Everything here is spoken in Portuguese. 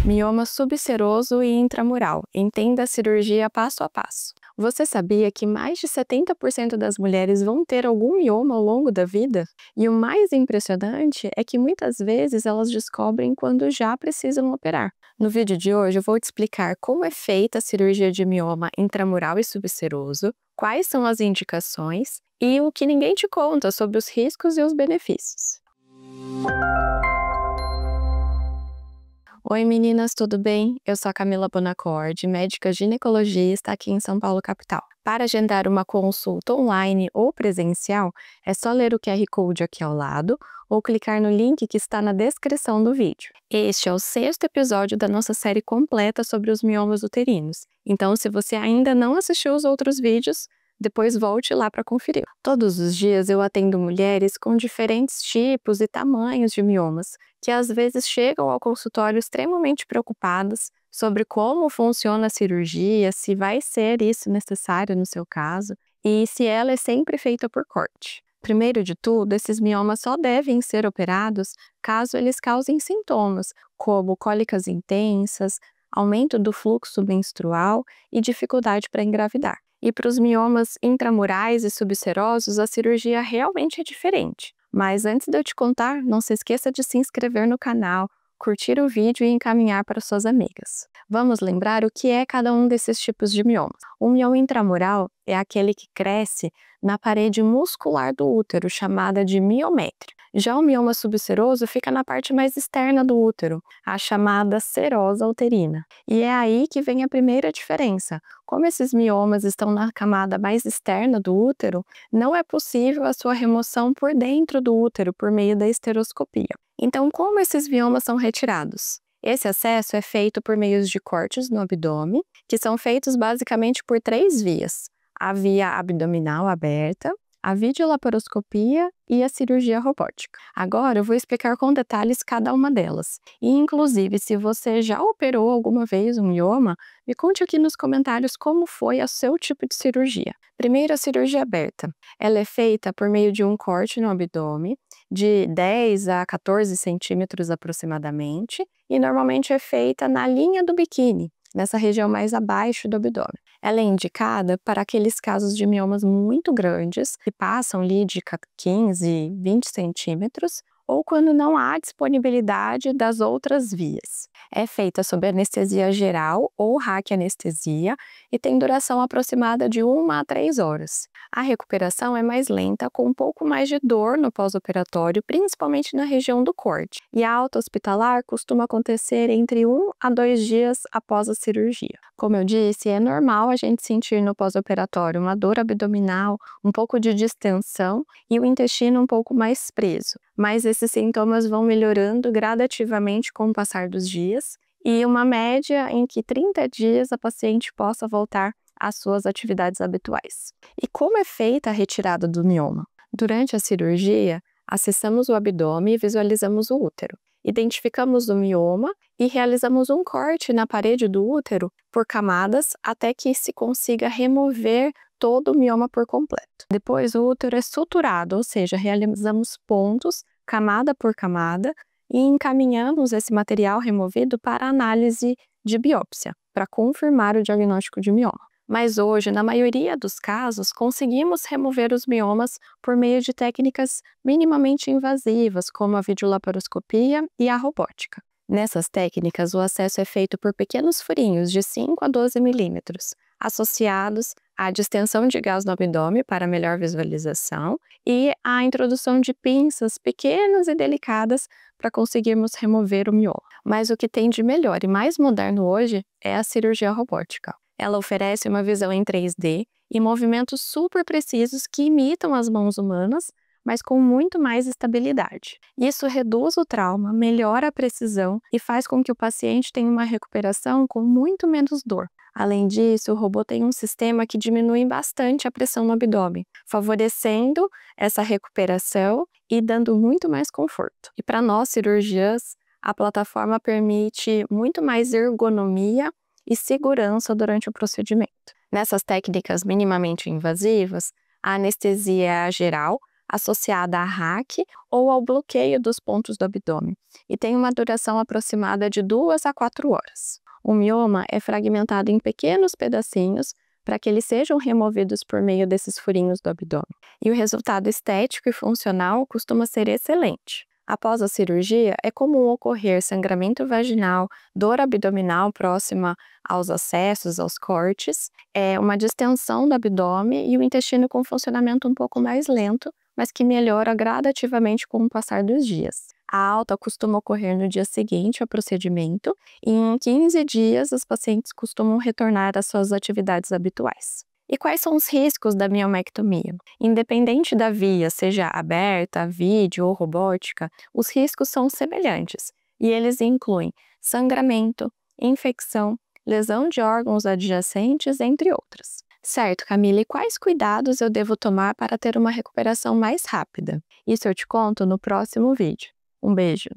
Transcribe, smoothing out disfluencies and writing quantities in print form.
Mioma subseroso e intramural. Entenda a cirurgia passo a passo. Você sabia que mais de 70% das mulheres vão ter algum mioma ao longo da vida? E o mais impressionante é que muitas vezes elas descobrem quando já precisam operar. No vídeo de hoje eu vou te explicar como é feita a cirurgia de mioma intramural e subseroso, quais são as indicações e o que ninguém te conta sobre os riscos e os benefícios. Oi meninas, tudo bem? Eu sou a Camila Bonaccord, médica ginecologista aqui em São Paulo, capital. Para agendar uma consulta online ou presencial, é só ler o QR Code aqui ao lado ou clicar no link que está na descrição do vídeo. Este é o 6º episódio da nossa série completa sobre os miomas uterinos. Então, se você ainda não assistiu os outros vídeos, depois volte lá para conferir. Todos os dias eu atendo mulheres com diferentes tipos e tamanhos de miomas, que às vezes chegam ao consultório extremamente preocupadas sobre como funciona a cirurgia, se vai ser isso necessário no seu caso, e se ela é sempre feita por corte. Primeiro de tudo, esses miomas só devem ser operados caso eles causem sintomas, como cólicas intensas, aumento do fluxo menstrual e dificuldade para engravidar. E para os miomas intramurais e subserosos, a cirurgia realmente é diferente. Mas antes de eu te contar, não se esqueça de se inscrever no canal, curtir o vídeo e encaminhar para suas amigas. Vamos lembrar o que é cada um desses tipos de miomas. O mioma intramural é aquele que cresce na parede muscular do útero, chamada de miométrio. Já o mioma subseroso fica na parte mais externa do útero, a chamada serosa uterina. E é aí que vem a primeira diferença. Como esses miomas estão na camada mais externa do útero, não é possível a sua remoção por dentro do útero por meio da esteroscopia. Então, como esses miomas são retirados? Esse acesso é feito por meio de cortes no abdômen, que são feitos basicamente por 3 vias: a via abdominal aberta, a videolaparoscopia e a cirurgia robótica. Agora eu vou explicar com detalhes cada uma delas. E, inclusive, se você já operou alguma vez um mioma, me conte aqui nos comentários como foi o seu tipo de cirurgia. Primeiro, a cirurgia aberta. Ela é feita por meio de um corte no abdômen, de 10 a 14 centímetros aproximadamente, e normalmente é feita na linha do biquíni, nessa região mais abaixo do abdômen. Ela é indicada para aqueles casos de miomas muito grandes, que passam ali de 15, 20 centímetros, ou quando não há disponibilidade das outras vias. É feita sob anestesia geral ou raquianestesia e tem duração aproximada de 1 a 3 horas. A recuperação é mais lenta, com um pouco mais de dor no pós-operatório, principalmente na região do corte. E a alta hospitalar costuma acontecer entre 1 a 2 dias após a cirurgia. Como eu disse, é normal a gente sentir no pós-operatório uma dor abdominal, um pouco de distensão e o intestino um pouco mais preso. Mas esses sintomas vão melhorando gradativamente com o passar dos dias e uma média em que 30 dias a paciente possa voltar às suas atividades habituais. E como é feita a retirada do mioma? Durante a cirurgia, acessamos o abdômen e visualizamos o útero. Identificamos o mioma e realizamos um corte na parede do útero por camadas até que se consiga remover todo o mioma por completo. Depois, o útero é suturado, ou seja, realizamos pontos, camada por camada, e encaminhamos esse material removido para análise de biópsia, para confirmar o diagnóstico de mioma. Mas hoje, na maioria dos casos, conseguimos remover os miomas por meio de técnicas minimamente invasivas, como a videolaparoscopia e a robótica. Nessas técnicas, o acesso é feito por pequenos furinhos de 5 a 12 milímetros, associados à distensão de gás no abdômen para melhor visualização e à introdução de pinças pequenas e delicadas para conseguirmos remover o mioma. Mas o que tem de melhor e mais moderno hoje é a cirurgia robótica. Ela oferece uma visão em 3D e movimentos super precisos que imitam as mãos humanas, mas com muito mais estabilidade. Isso reduz o trauma, melhora a precisão e faz com que o paciente tenha uma recuperação com muito menos dor. Além disso, o robô tem um sistema que diminui bastante a pressão no abdômen, favorecendo essa recuperação e dando muito mais conforto. E para nós, cirurgiãs, a plataforma permite muito mais ergonomia e segurança durante o procedimento. Nessas técnicas minimamente invasivas, a anestesia é geral, associada à RAC ou ao bloqueio dos pontos do abdômen, e tem uma duração aproximada de 2 a 4 horas. O mioma é fragmentado em pequenos pedacinhos para que eles sejam removidos por meio desses furinhos do abdômen. E o resultado estético e funcional costuma ser excelente. Após a cirurgia, é comum ocorrer sangramento vaginal, dor abdominal próxima aos acessos, aos cortes, uma distensão do abdômen e o intestino com funcionamento um pouco mais lento, mas que melhora gradativamente com o passar dos dias. A alta costuma ocorrer no dia seguinte ao procedimento e em 15 dias os pacientes costumam retornar às suas atividades habituais. E quais são os riscos da miomectomia? Independente da via, seja aberta, vídeo ou robótica, os riscos são semelhantes e eles incluem sangramento, infecção, lesão de órgãos adjacentes, entre outras. Certo, Camila, e quais cuidados eu devo tomar para ter uma recuperação mais rápida? Isso eu te conto no próximo vídeo. Um beijo!